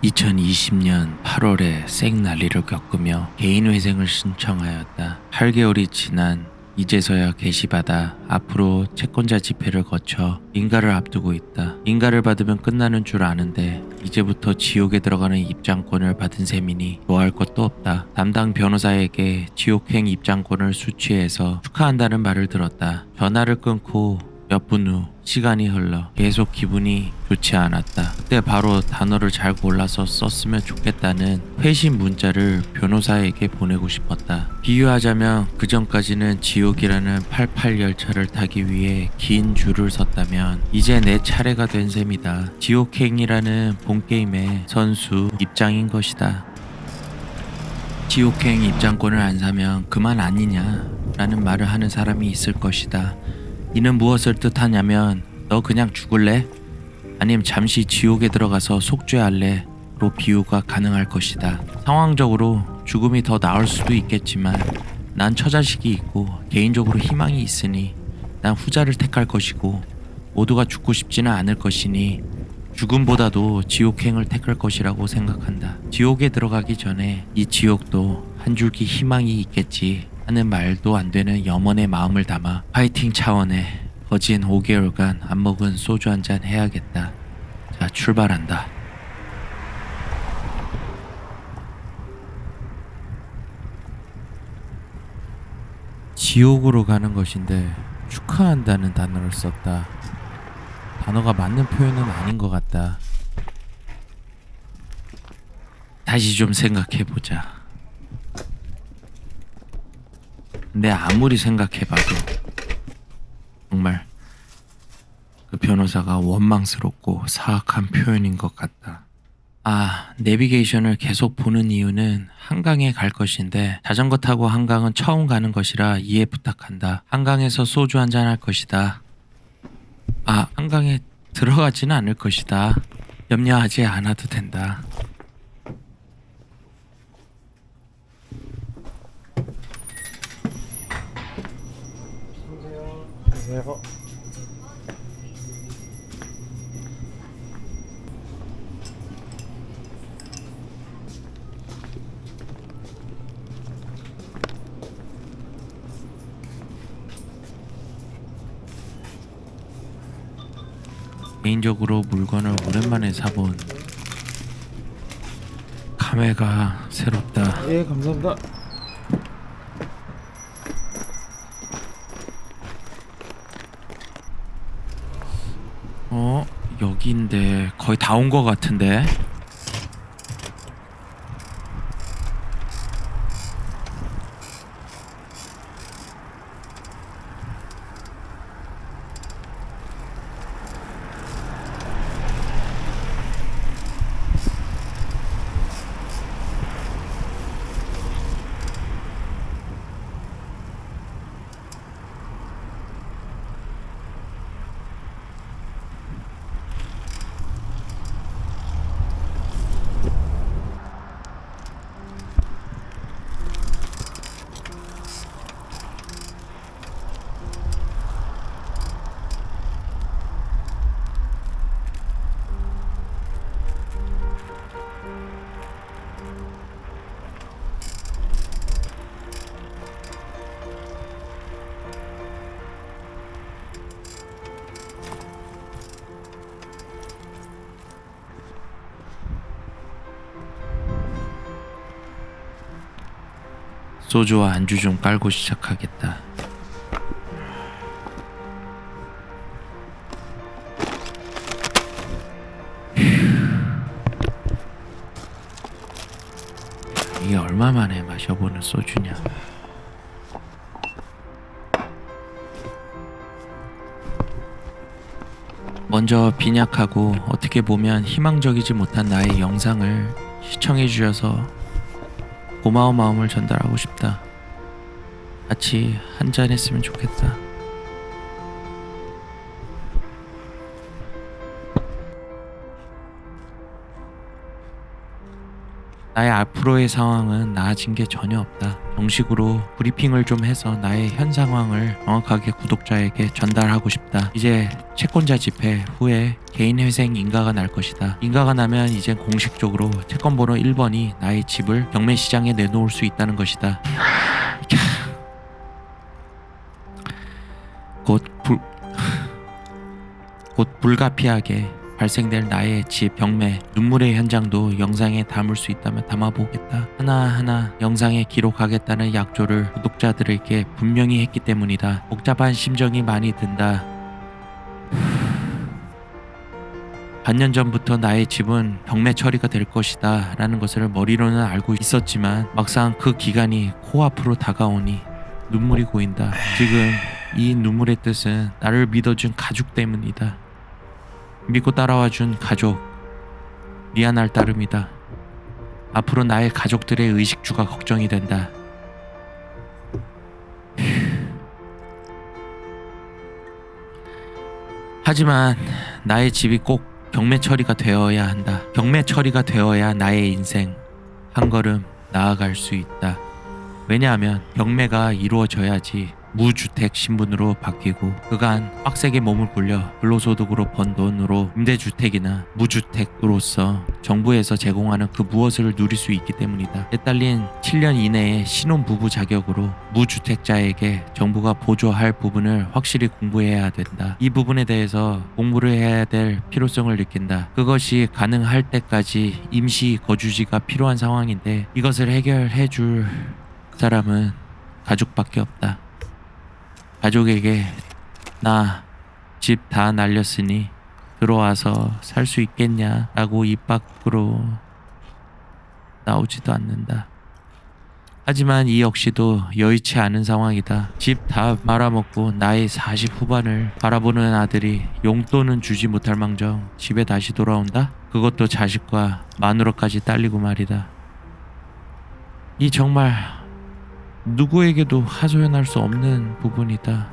2020년 8월에 생난리를 겪으며 개인회생을 신청하였다. 8개월이 지난 이제서야 게시받아 앞으로 채권자 집회를 거쳐 인가를 앞두고 있다. 인가를 받으면 끝나는 줄 아는데 이제부터 지옥에 들어가는 입장권을 받은 셈이니 좋아할 것도 없다. 담당 변호사에게 지옥행 입장권을 수취해서 축하한다는 말을 들었다. 전화를 끊고 몇 분 후 시간이 흘러 계속 기분이 좋지 않았다. 그때 바로 단어를 잘 골라서 썼으면 좋겠다는 회신 문자를 변호사에게 보내고 싶었다. 비유하자면 그 전까지는 지옥이라는 88 열차를 타기 위해 긴 줄을 섰다면 이제 내 차례가 된 셈이다. 지옥행이라는 본게임의 선수 입장인 것이다. 지옥행 입장권을 안 사면 그만 아니냐 라는 말을 하는 사람이 있을 것이다. 이는 무엇을 뜻하냐면 너 그냥 죽을래? 아님 잠시 지옥에 들어가서 속죄할래? 로 비유가 가능할 것이다. 상황적으로 죽음이 더 나을 수도 있겠지만 난 처자식이 있고 개인적으로 희망이 있으니 난 후자를 택할 것이고 모두가 죽고 싶지는 않을 것이니 죽음보다도 지옥행을 택할 것이라고 생각한다. 지옥에 들어가기 전에 이 지옥도 한 줄기 희망이 있겠지 하는 말도 안 되는 염원의 마음을 담아 파이팅 차원의 거진 5개월간 안 먹은 소주 한잔 해야겠다. 자, 출발한다. 지옥으로 가는 것인데 축하한다는 단어를 썼다. 단어가 맞는 표현은 아닌 것 같다. 다시 좀 생각해보자. 근데 아무리 생각해봐도 정말 그 변호사가 원망스럽고 사악한 표현인 것 같다. 내비게이션을 계속 보는 이유는 한강에 갈 것인데 자전거 타고 한강은 처음 가는 것이라 이해 부탁한다. 한강에서 소주 한잔 할 것이다. 한강에 들어가지는 않을 것이다. 염려하지 않아도 된다. 안녕하세요. 개인적으로 물건을 오랜만에 사본 카메가 새롭다. 예, 감사합니다. 여기인데 거의 다 온 것 같은데. 소주와 안주 좀 깔고 시작하겠다. 이게 얼마 만에 마셔보는 소주냐. 먼저 빈약하고 어떻게 보면 희망적이지 못한 나의 영상을 시청해 주셔서 고마운 마음을 전달하고 싶다. 같이 한잔 했으면 좋겠다. 나의 앞으로의 상황은 나아진 게 전혀 없다. 정식으로 브리핑을 좀 해서 나의 현 상황을 정확하게 구독자에게 전달하고 싶다. 이제 채권자 집회 후에 개인 회생 인가가 날 것이다. 인가가 나면 이제 공식적으로 채권 번호 1번이 나의 집을 경매 시장에 내놓을 수 있다는 것이다. 곧 불가피하게 발생될 나의 집 경매 눈물의 현장도 영상에 담을 수 있다면 담아보겠다. 하나하나 영상에 기록하겠다는 약조를 구독자들에게 분명히 했기 때문이다. 복잡한 심정이 많이 든다. 반년 전부터 나의 집은 경매 처리가 될 것이다 라는 것을 머리로는 알고 있었지만 막상 그 기간이 코앞으로 다가오니 눈물이 고인다. 지금 이 눈물의 뜻은 나를 믿어준 가족 때문이다. 믿고 따라와준 가족, 미안할 따름이다. 앞으로 나의 가족들의 의식주가 걱정이 된다. 하지만 나의 집이 꼭 경매 처리가 되어야 한다. 경매 처리가 되어야 나의 인생 한 걸음 나아갈 수 있다. 왜냐하면 경매가 이루어져야지 무주택 신분으로 바뀌고 그간 빡세게 몸을 굴려 근로소득으로 번 돈으로 임대주택이나 무주택으로서 정부에서 제공하는 그 무엇을 누릴 수 있기 때문이다. 때딸린 7년 이내에 신혼부부 자격으로 무주택자에게 정부가 보조할 부분을 확실히 공부해야 된다. 이 부분에 대해서 공부를 해야 될 필요성을 느낀다. 그것이 가능할 때까지 임시 거주지가 필요한 상황인데 이것을 해결해 줄 사람은 가족밖에 없다. 가족에게 나 집 다 날렸으니 들어와서 살 수 있겠냐 라고 입 밖으로 나오지도 않는다. 하지만 이 역시도 여의치 않은 상황이다. 집 다 말아먹고 나의 40 후반을 바라보는 아들이 용돈은 주지 못할 망정 집에 다시 돌아온다? 그것도 자식과 마누라까지 딸리고 말이다. 이 정말 누구에게도 하소연할 수 없는 부분이다.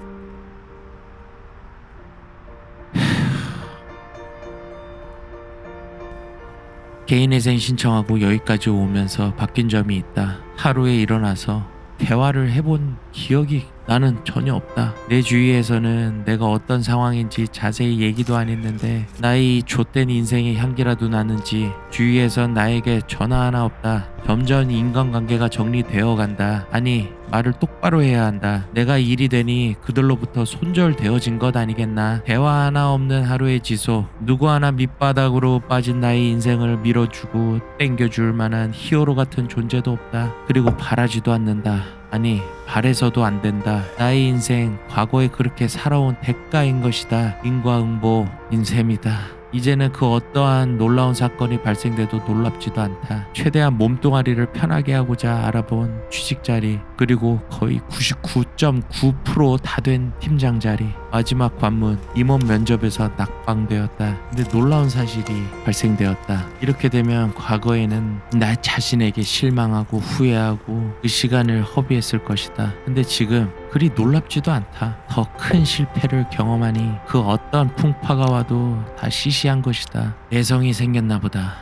개인회생 신청하고 여기까지 오면서 바뀐 점이 있다. 하루에 일어나서 대화를 해본 기억이 나는 전혀 없다. 내 주위에서는 내가 어떤 상황인지 자세히 얘기도 안 했는데 나의 좆된 인생의 향기라도 나는지 주위에선 나에게 전화 하나 없다. 점점 인간관계가 정리되어 간다. 아니 말을 똑바로 해야 한다. 내가 일이 되니 그들로부터 손절되어진 것 아니겠나. 대화 하나 없는 하루의 지소. 누구 하나 밑바닥으로 빠진 나의 인생을 밀어주고 땡겨줄 만한 히어로 같은 존재도 없다. 그리고 바라지도 않는다. 아니 바래서도 안 된다. 나의 인생 과거에 그렇게 살아온 대가인 것이다. 인과응보 인셈이다. 이제는 그 어떠한 놀라운 사건이 발생돼도 놀랍지도 않다. 최대한 몸뚱아리를 편하게 하고자 알아본 취직 자리, 그리고 거의 99.9% 다 된 팀장 자리, 마지막 관문 임원 면접에서 낙방되었다. 근데 놀라운 사실이 발생되었다. 이렇게 되면 과거에는 나 자신에게 실망하고 후회하고 그 시간을 허비했을 것이다. 근데 지금 그리 놀랍지도 않다. 더 큰 실패를 경험하니 그 어떤 풍파가 와도 다 시시한 것이다. 내성이 생겼나 보다.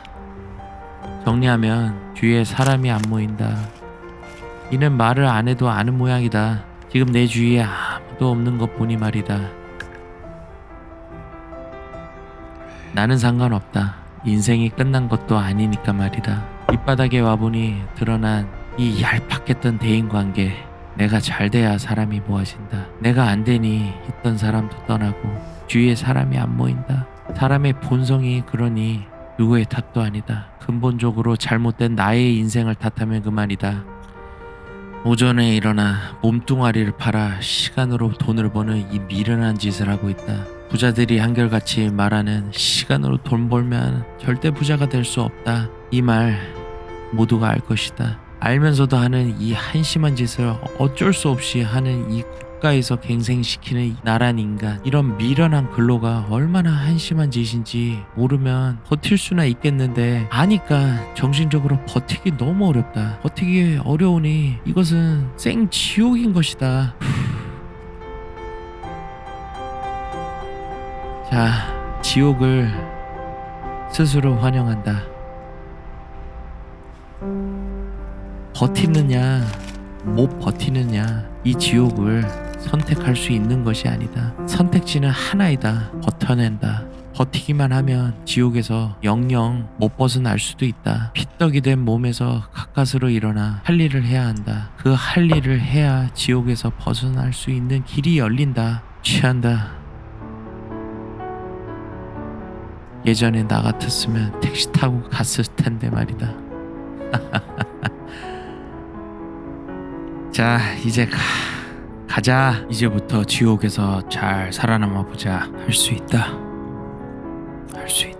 정리하면 뒤에 사람이 안 모인다. 이는 말을 안 해도 아는 모양이다. 지금 내 주위에 아무도 없는 것 보니 말이다. 나는 상관없다. 인생이 끝난 것도 아니니까 말이다. 밑바닥에 와보니 드러난 이 얄팍했던 대인관계. 내가 잘 돼야 사람이 모아진다. 내가 안 되니 있던 사람도 떠나고 주위에 사람이 안 모인다. 사람의 본성이 그러니 누구의 탓도 아니다. 근본적으로 잘못된 나의 인생을 탓하면 그만이다. 오전에 일어나 몸뚱아리를 팔아 시간으로 돈을 버는 이 미련한 짓을 하고 있다. 부자들이 한결같이 말하는 시간으로 돈 벌면 절대 부자가 될 수 없다. 이 말 모두가 알 것이다. 알면서도 하는 이 한심한 짓을 어쩔 수 없이 하는 이 국가에서 갱생시키는 이 나란 인간, 이런 미련한 근로가 얼마나 한심한 짓인지 모르면 버틸 수나 있겠는데 아니까 정신적으로 버티기 너무 어렵다. 버티기 어려우니 이것은 생 지옥인 것이다. 자, 지옥을 스스로 환영한다. 버티느냐 못 버티느냐, 이 지옥을 선택할 수 있는 것이 아니다. 선택지는 하나이다. 버텨낸다. 버티기만 하면 지옥에서 영영 못 벗어날 수도 있다. 핏떡이 된 몸에서 가까스로 일어나 할 일을 해야 한다. 그 할 일을 해야 지옥에서 벗어날 수 있는 길이 열린다. 취한다. 예전에 나 같았으면 택시 타고 갔을 텐데 말이다. 자, 이제 가자. 이제부터 지옥에서 잘 살아남아 보자. 할 수 있다. 할 수 있다.